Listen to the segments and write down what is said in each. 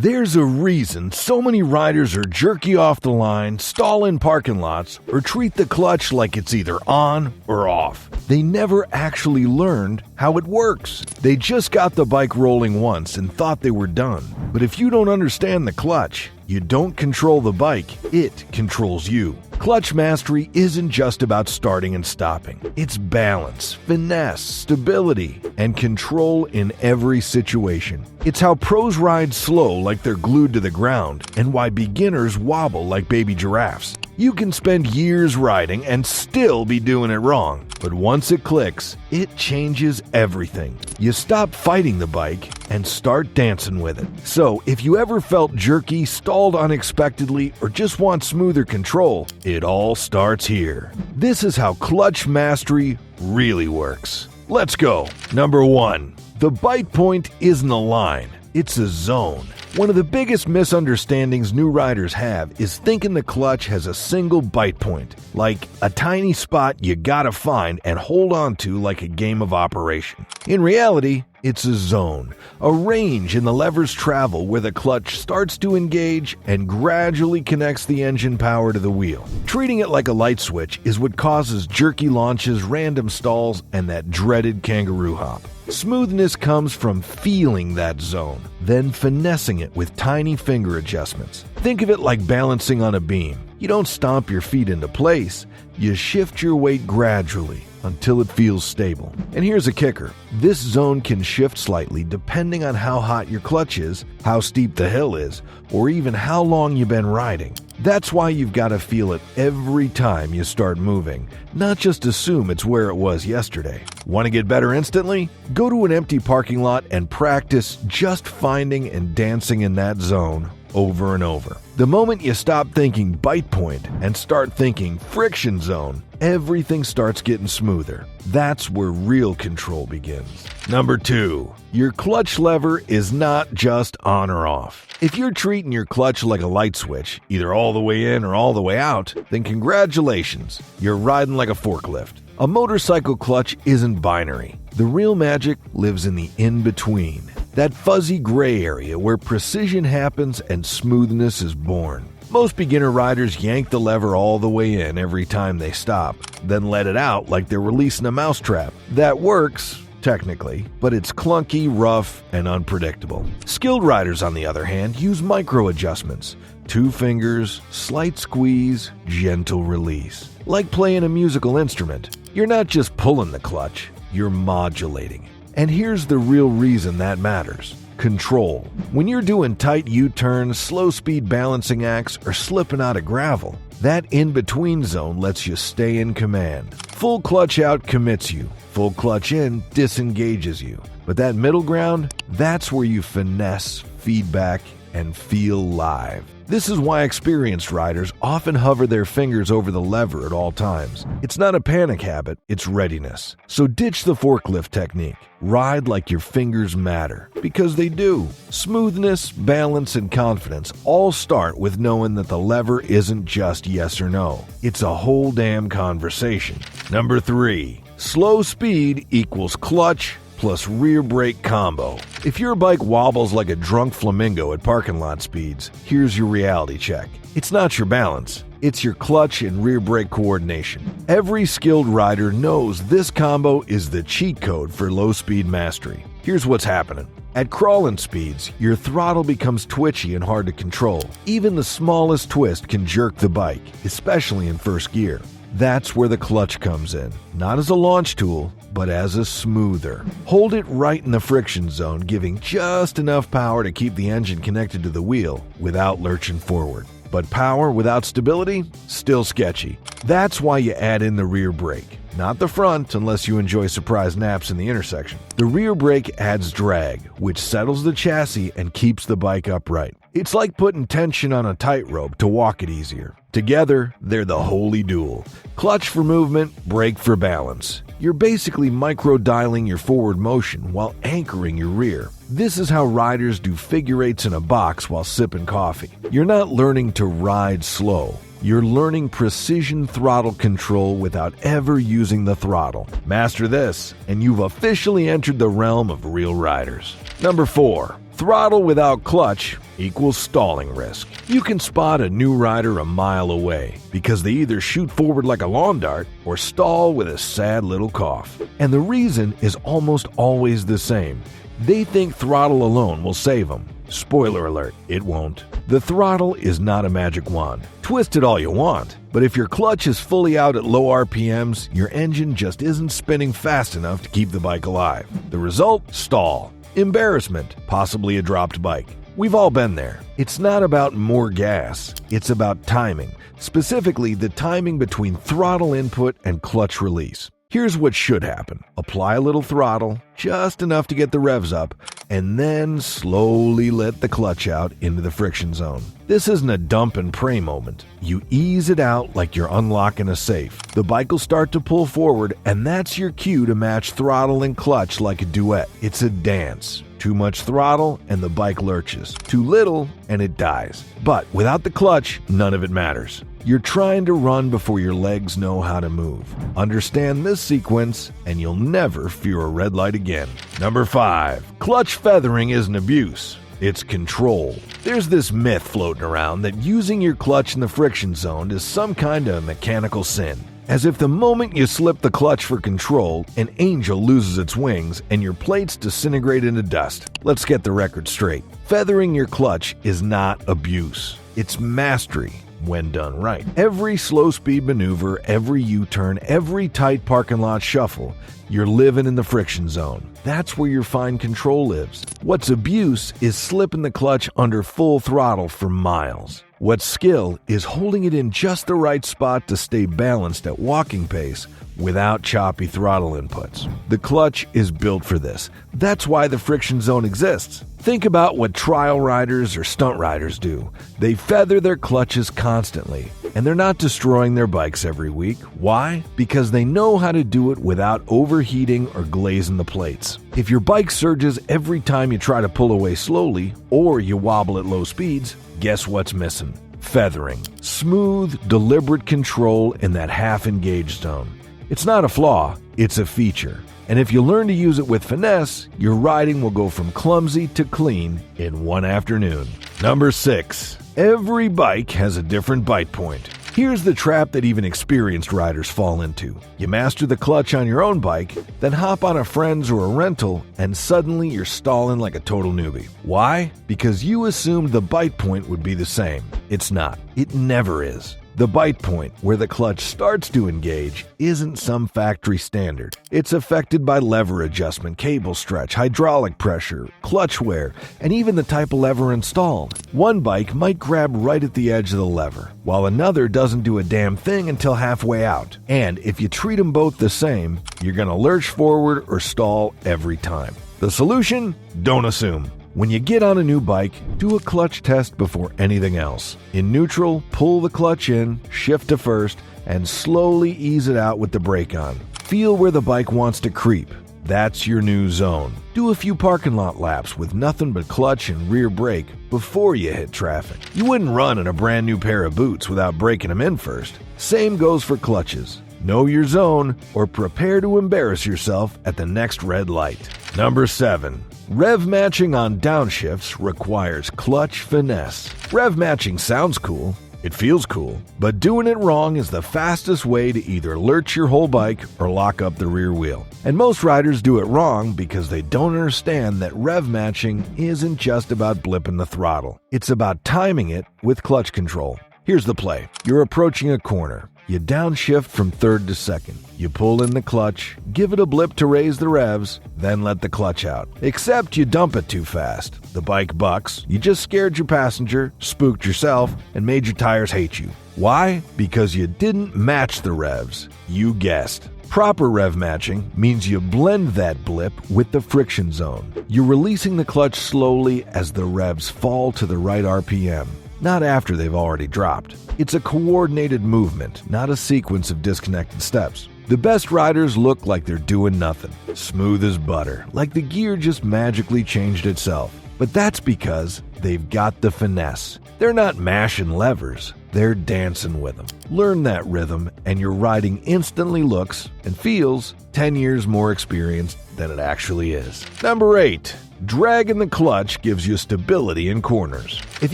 There's a reason so many riders are jerky off the line, stall in parking lots, or treat the clutch like it's either on or off. They never actually learned how it works. They just got the bike rolling once and thought they were done. But if you don't understand the clutch, you don't control the bike, it controls you. Clutch mastery isn't just about starting and stopping. It's balance, finesse, stability, and control in every situation. It's how pros ride slow like they're glued to the ground, and why beginners wobble like baby giraffes. You can spend years riding and still be doing it wrong, but once it clicks, it changes everything. You stop fighting the bike and start dancing with it. So, if you ever felt jerky, stalled unexpectedly, or just want smoother control, it all starts here. This is how clutch mastery really works. Let's go. Number 1. The bite point isn't a line, it's a zone. One of the biggest misunderstandings new riders have is thinking the clutch has a single bite point, like a tiny spot you gotta find and hold on to like a game of Operation. In reality, it's a zone, a range in the lever's travel where the clutch starts to engage and gradually connects the engine power to the wheel. Treating it like a light switch is what causes jerky launches, random stalls, and that dreaded kangaroo hop. Smoothness comes from feeling that zone, then finessing it with tiny finger adjustments. Think of it like balancing on a beam. You don't stomp your feet into place, you shift your weight gradually until it feels stable. And here's a kicker. This zone can shift slightly depending on how hot your clutch is, how steep the hill is, or even how long you've been riding. That's why you've got to feel it every time you start moving, not just assume it's where it was yesterday. Want to get better instantly? Go to an empty parking lot and practice just finding and dancing in that zone over and over. The moment you stop thinking bite point and start thinking friction zone, everything starts getting smoother. That's where real control begins. Number 2. Your clutch lever is not just on or off. If you're treating your clutch like a light switch, either all the way in or all the way out, then congratulations, you're riding like a forklift. A motorcycle clutch isn't binary. The real magic lives in the in-between, that fuzzy gray area where precision happens and smoothness is born. Most beginner riders yank the lever all the way in every time they stop, then let it out like they're releasing a mousetrap. That works, technically, but it's clunky, rough, and unpredictable. Skilled riders, on the other hand, use micro adjustments. 2 fingers, slight squeeze, gentle release. Like playing a musical instrument. You're not just pulling the clutch, you're modulating it. And here's the real reason that matters. Control. When you're doing tight U-turns, slow-speed balancing acts, or slipping out of gravel, that in-between zone lets you stay in command. Full clutch out commits you. Full clutch in disengages you. But that middle ground, that's where you finesse, feedback, and feel live. This is why experienced riders often hover their fingers over the lever at all times. It's not a panic habit, it's readiness. So ditch the forklift technique. Ride like your fingers matter, because they do. Smoothness, balance, and confidence all start with knowing that the lever isn't just yes or no. It's a whole damn conversation. Number 3. Slow speed equals clutch plus rear brake combo. If your bike wobbles like a drunk flamingo at parking lot speeds, here's your reality check. It's not your balance, it's your clutch and rear brake coordination. Every skilled rider knows this combo is the cheat code for low speed mastery. Here's what's happening. At crawling speeds, your throttle becomes twitchy and hard to control. Even the smallest twist can jerk the bike, especially in first gear. That's where the clutch comes in, not as a launch tool, but as a smoother. Hold it right in the friction zone, giving just enough power to keep the engine connected to the wheel without lurching forward. But power without stability? Still sketchy. That's why you add in the rear brake. Not the front, unless you enjoy surprise naps in the intersection. The rear brake adds drag, which settles the chassis and keeps the bike upright. It's like putting tension on a tightrope to walk it easier. Together, they're the holy duel. Clutch for movement, brake for balance. You're basically micro-dialing your forward motion while anchoring your rear. This is how riders do figure eights in a box while sipping coffee. You're not learning to ride slow. You're learning precision throttle control without ever using the throttle. Master this, and you've officially entered the realm of real riders. Number 4. Throttle without clutch equals stalling risk. You can spot a new rider a mile away because they either shoot forward like a lawn dart or stall with a sad little cough. And the reason is almost always the same. They think throttle alone will save them. Spoiler alert, it won't. The throttle is not a magic wand. Twist it all you want, but if your clutch is fully out at low RPMs, your engine just isn't spinning fast enough to keep the bike alive. The result? Stall. Embarrassment, possibly a dropped bike. We've all been there. It's not about more gas, it's about timing, specifically the timing between throttle input and clutch release. Here's what should happen. Apply a little throttle, just enough to get the revs up, and then slowly let the clutch out into the friction zone. This isn't a dump and pray moment. You ease it out like you're unlocking a safe. The bike will start to pull forward, and that's your cue to match throttle and clutch like a duet. It's a dance. Too much throttle and the bike lurches. Too little and it dies. But without the clutch, none of it matters. You're trying to run before your legs know how to move. Understand this sequence and you'll never fear a red light again. Number 5. Clutch feathering isn't abuse. It's control. There's this myth floating around that using your clutch in the friction zone is some kind of mechanical sin. As if the moment you slip the clutch for control, an angel loses its wings and your plates disintegrate into dust. Let's get the record straight. Feathering your clutch is not abuse. It's mastery when done right. Every slow-speed maneuver, every U-turn, every tight parking lot shuffle, you're living in the friction zone. That's where your fine control lives. What's abuse is slipping the clutch under full throttle for miles. What's skill is holding it in just the right spot to stay balanced at walking pace without choppy throttle inputs. The clutch is built for this. That's why the friction zone exists. Think about what trial riders or stunt riders do. They feather their clutches constantly, and they're not destroying their bikes every week. Why? Because they know how to do it without overheating or glazing the plates. If your bike surges every time you try to pull away slowly, or you wobble at low speeds, guess what's missing? Feathering. Smooth, deliberate control in that half-engaged zone. It's not a flaw, it's a feature. And if you learn to use it with finesse, your riding will go from clumsy to clean in one afternoon. Number 6. Every bike has a different bite point. Here's the trap that even experienced riders fall into. You master the clutch on your own bike, then hop on a friend's or a rental, and suddenly you're stalling like a total newbie. Why? Because you assumed the bite point would be the same. It's not. It never is. The bite point, where the clutch starts to engage, isn't some factory standard. It's affected by lever adjustment, cable stretch, hydraulic pressure, clutch wear, and even the type of lever installed. One bike might grab right at the edge of the lever, while another doesn't do a damn thing until halfway out. And if you treat them both the same, you're going to lurch forward or stall every time. The solution? Don't assume. When you get on a new bike, do a clutch test before anything else. In neutral, pull the clutch in, shift to first, and slowly ease it out with the brake on. Feel where the bike wants to creep. That's your new zone. Do a few parking lot laps with nothing but clutch and rear brake before you hit traffic. You wouldn't run in a brand new pair of boots without breaking them in first. Same goes for clutches. Know your zone or prepare to embarrass yourself at the next red light. Number 7. Rev matching on downshifts requires clutch finesse. Rev matching sounds cool, it feels cool, but doing it wrong is the fastest way to either lurch your whole bike or lock up the rear wheel. And most riders do it wrong because they don't understand that rev matching isn't just about blipping the throttle. It's about timing it with clutch control. Here's the play. You're approaching a corner. You downshift from third to second. You pull in the clutch, give it a blip to raise the revs, then let the clutch out. Except you dump it too fast. The bike bucks, you just scared your passenger, spooked yourself, and made your tires hate you. Why? Because you didn't match the revs. You guessed. Proper rev matching means you blend that blip with the friction zone. You're releasing the clutch slowly as the revs fall to the right RPM. Not after they've already dropped. It's a coordinated movement, not a sequence of disconnected steps. The best riders look like they're doing nothing, smooth as butter, like the gear just magically changed itself. But that's because they've got the finesse. They're not mashing levers, they're dancing with them. Learn that rhythm and your riding instantly looks and feels 10 years more experienced than it actually is. Number 8. Dragging the clutch gives you stability in corners. If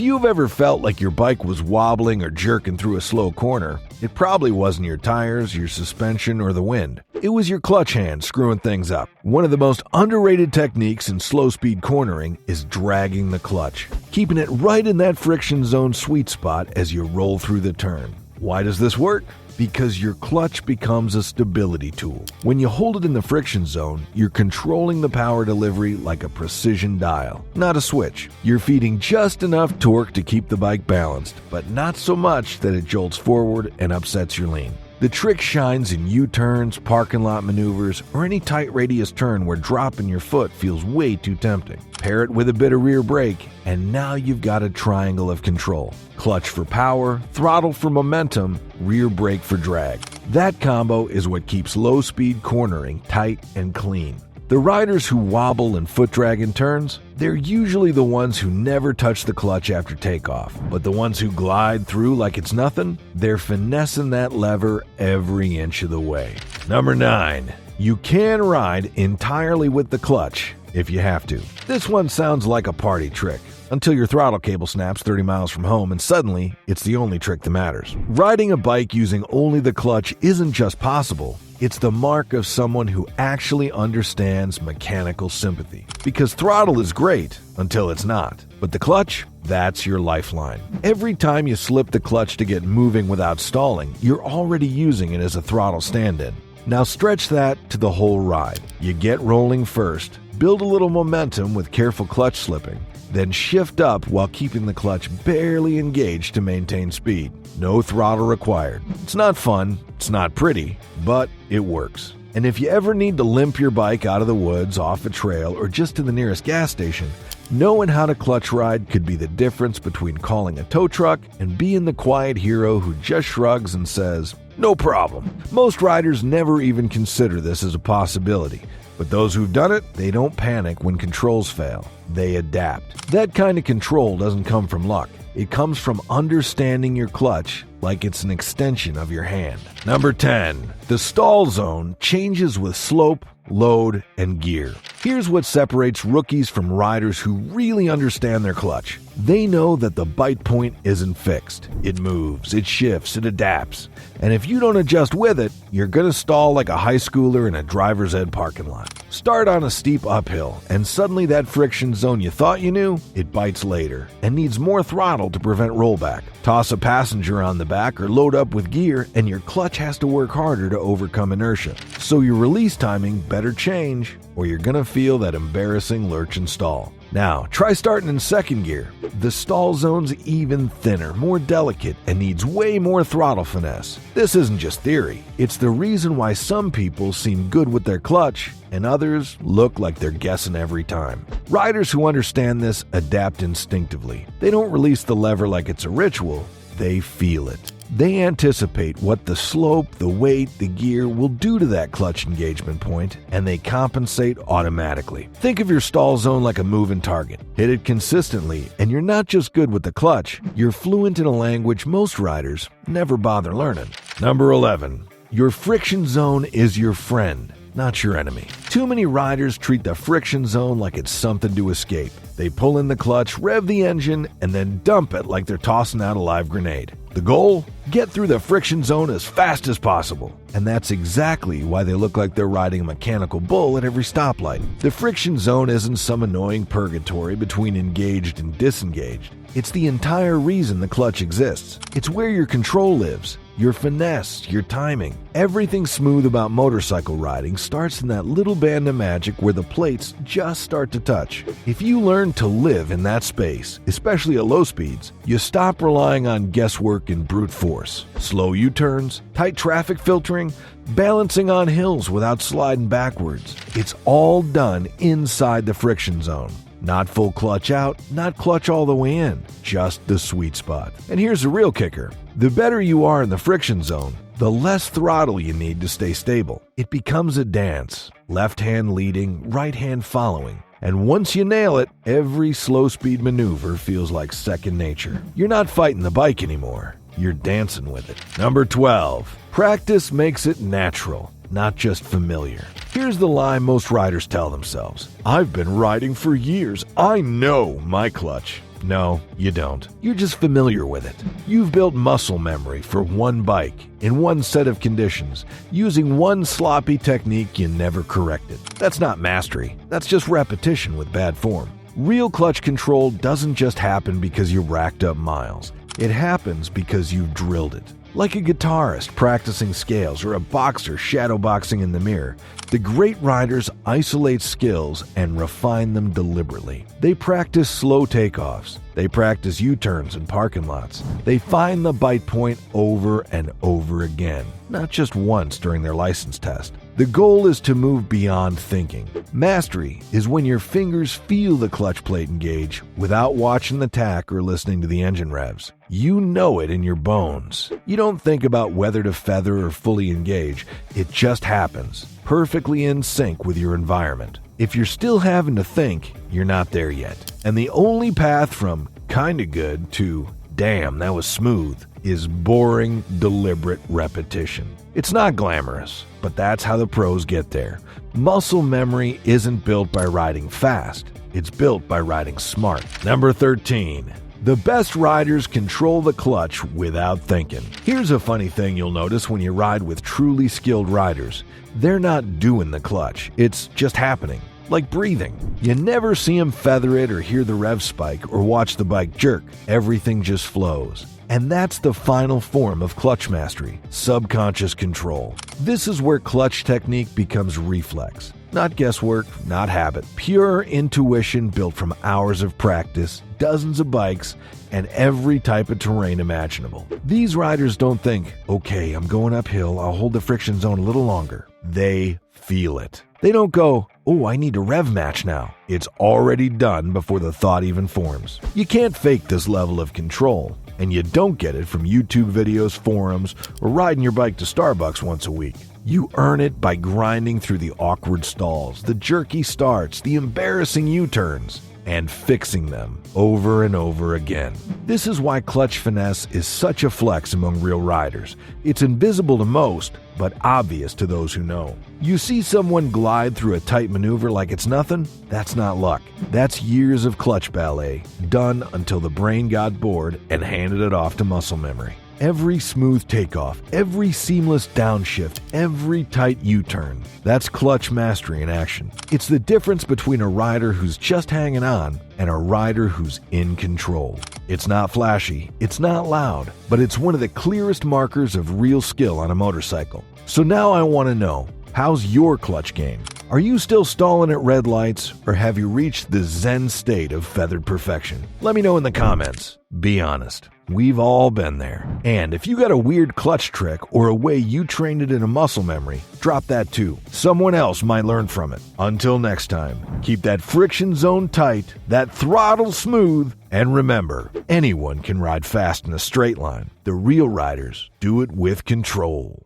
you've ever felt like your bike was wobbling or jerking through a slow corner, it probably wasn't your tires, your suspension, or the wind. It was your clutch hand screwing things up. One of the most underrated techniques in slow-speed cornering is dragging the clutch, keeping it right in that friction zone sweet spot as you roll through the turn. Why does this work? Because your clutch becomes a stability tool. When you hold it in the friction zone, you're controlling the power delivery like a precision dial, not a switch. You're feeding just enough torque to keep the bike balanced, but not so much that it jolts forward and upsets your lean. The trick shines in U-turns, parking lot maneuvers, or any tight radius turn where dropping your foot feels way too tempting. Pair it with a bit of rear brake, and now you've got a triangle of control. Clutch for power, throttle for momentum, rear brake for drag. That combo is what keeps low-speed cornering tight and clean. The riders who wobble and foot drag in turns, they're usually the ones who never touch the clutch after takeoff. But the ones who glide through like it's nothing, they're finessing that lever every inch of the way. Number 9. You can ride entirely with the clutch if you have to. This one sounds like a party trick, until your throttle cable snaps 30 miles from home and suddenly it's the only trick that matters. Riding a bike using only the clutch isn't just possible, it's the mark of someone who actually understands mechanical sympathy. Because throttle is great until it's not, but the clutch, that's your lifeline. Every time you slip the clutch to get moving without stalling, you're already using it as a throttle stand-in. Now stretch that to the whole ride. You get rolling first, build a little momentum with careful clutch slipping, then shift up while keeping the clutch barely engaged to maintain speed. No throttle required. It's not fun, it's not pretty, but it works. And if you ever need to limp your bike out of the woods, off a trail, or just to the nearest gas station, knowing how to clutch ride could be the difference between calling a tow truck and being the quiet hero who just shrugs and says, "No problem." Most riders never even consider this as a possibility. But those who've done it, they don't panic when controls fail. They adapt. That kind of control doesn't come from luck. It comes from understanding your clutch like it's an extension of your hand. Number 10. The stall zone changes with slope, load, and gear. Here's what separates rookies from riders who really understand their clutch. They know that the bite point isn't fixed. It moves, it shifts, it adapts. And if you don't adjust with it, you're gonna stall like a high schooler in a driver's ed parking lot. Start on a steep uphill, and suddenly that friction zone you thought you knew, it bites later and needs more throttle to prevent rollback. Toss a passenger on the back or load up with gear, and your clutch has to work harder to overcome inertia. So your release timing better change, or you're gonna feel that embarrassing lurch and stall. Now, try starting in second gear. The stall zone's even thinner, more delicate, and needs way more throttle finesse. This isn't just theory. It's the reason why some people seem good with their clutch, and others look like they're guessing every time. Riders who understand this adapt instinctively. They don't release the lever like it's a ritual, they feel it. They anticipate what the slope, the weight, the gear will do to that clutch engagement point, and they compensate automatically. Think of your stall zone like a moving target. Hit it consistently, and you're not just good with the clutch, you're fluent in a language most riders never bother learning. Number 11. Your friction zone is your friend, not your enemy. Too many riders treat the friction zone like it's something to escape. They pull in the clutch, rev the engine, and then dump it like they're tossing out a live grenade. The goal? Get through the friction zone as fast as possible. And that's exactly why they look like they're riding a mechanical bull at every stoplight. The friction zone isn't some annoying purgatory between engaged and disengaged. It's the entire reason the clutch exists. It's where your control lives, your finesse, your timing. Everything smooth about motorcycle riding starts in that little band of magic where the plates just start to touch. If you learn to live in that space, especially at low speeds, you stop relying on guesswork and brute force. Slow U-turns, tight traffic filtering, balancing on hills without sliding backwards. It's all done inside the friction zone. Not full clutch out, not clutch all the way in, just the sweet spot. And here's the real kicker. The better you are in the friction zone, the less throttle you need to stay stable. It becomes a dance, left hand leading, right hand following. And once you nail it, every slow speed maneuver feels like second nature. You're not fighting the bike anymore, you're dancing with it. Number 12. Practice makes it natural. not just familiar. Here's the lie most riders tell themselves. I've been riding for years. I know my clutch. No, you don't. You're just familiar with it. You've built muscle memory for one bike, in one set of conditions, using one sloppy technique you never corrected. That's not mastery. That's just repetition with bad form. Real clutch control doesn't just happen because you racked up miles. It happens because you've drilled it. Like a guitarist practicing scales or a boxer shadowboxing in the mirror, the great riders isolate skills and refine them deliberately. They practice slow takeoffs. They practice U-turns in parking lots. They find the bite point over and over again, not just once during their license test. The goal is to move beyond thinking. Mastery is when your fingers feel the clutch plate engage without watching the tach or listening to the engine revs. You know it in your bones. You don't think about whether to feather or fully engage. It just happens, perfectly in sync with your environment. If you're still having to think, you're not there yet. And the only path from kinda good to damn, that was smooth is boring, deliberate repetition. It's not glamorous, but that's how the pros get there. Muscle memory isn't built by riding fast. It's built by riding smart. Number 13. The best riders control the clutch without thinking. Here's a funny thing you'll notice when you ride with truly skilled riders. They're not doing the clutch. It's just happening. Like breathing. You never see them feather it or hear the rev spike or watch the bike jerk. Everything just flows. And that's the final form of clutch mastery, subconscious control. This is where clutch technique becomes reflex. Not guesswork, not habit. Pure intuition built from hours of practice, dozens of bikes, and every type of terrain imaginable. These riders don't think, okay, I'm going uphill, I'll hold the friction zone a little longer. They feel it. They don't go, oh, I need to rev match now. It's already done before the thought even forms. You can't fake this level of control, and you don't get it from YouTube videos, forums, or riding your bike to Starbucks once a week. You earn it by grinding through the awkward stalls, the jerky starts, the embarrassing U-turns, and fixing them over and over again. This is why clutch finesse is such a flex among real riders. It's invisible to most, but obvious to those who know. You see someone glide through a tight maneuver like it's nothing? That's not luck. That's years of clutch ballet, done until the brain got bored and handed it off to muscle memory. Every smooth takeoff, every seamless downshift, every tight U-turn. That's clutch mastery in action. It's the difference between a rider who's just hanging on and a rider who's in control. It's not flashy, it's not loud, but it's one of the clearest markers of real skill on a motorcycle. So now I want to know, how's your clutch game? Are you still stalling at red lights, or have you reached the zen state of feathered perfection? Let me know in the comments. Be honest. We've all been there. And if you got a weird clutch trick or a way you trained it in a muscle memory, drop that too. Someone else might learn from it. Until next time, keep that friction zone tight, that throttle smooth, and remember, anyone can ride fast in a straight line. The real riders do it with control.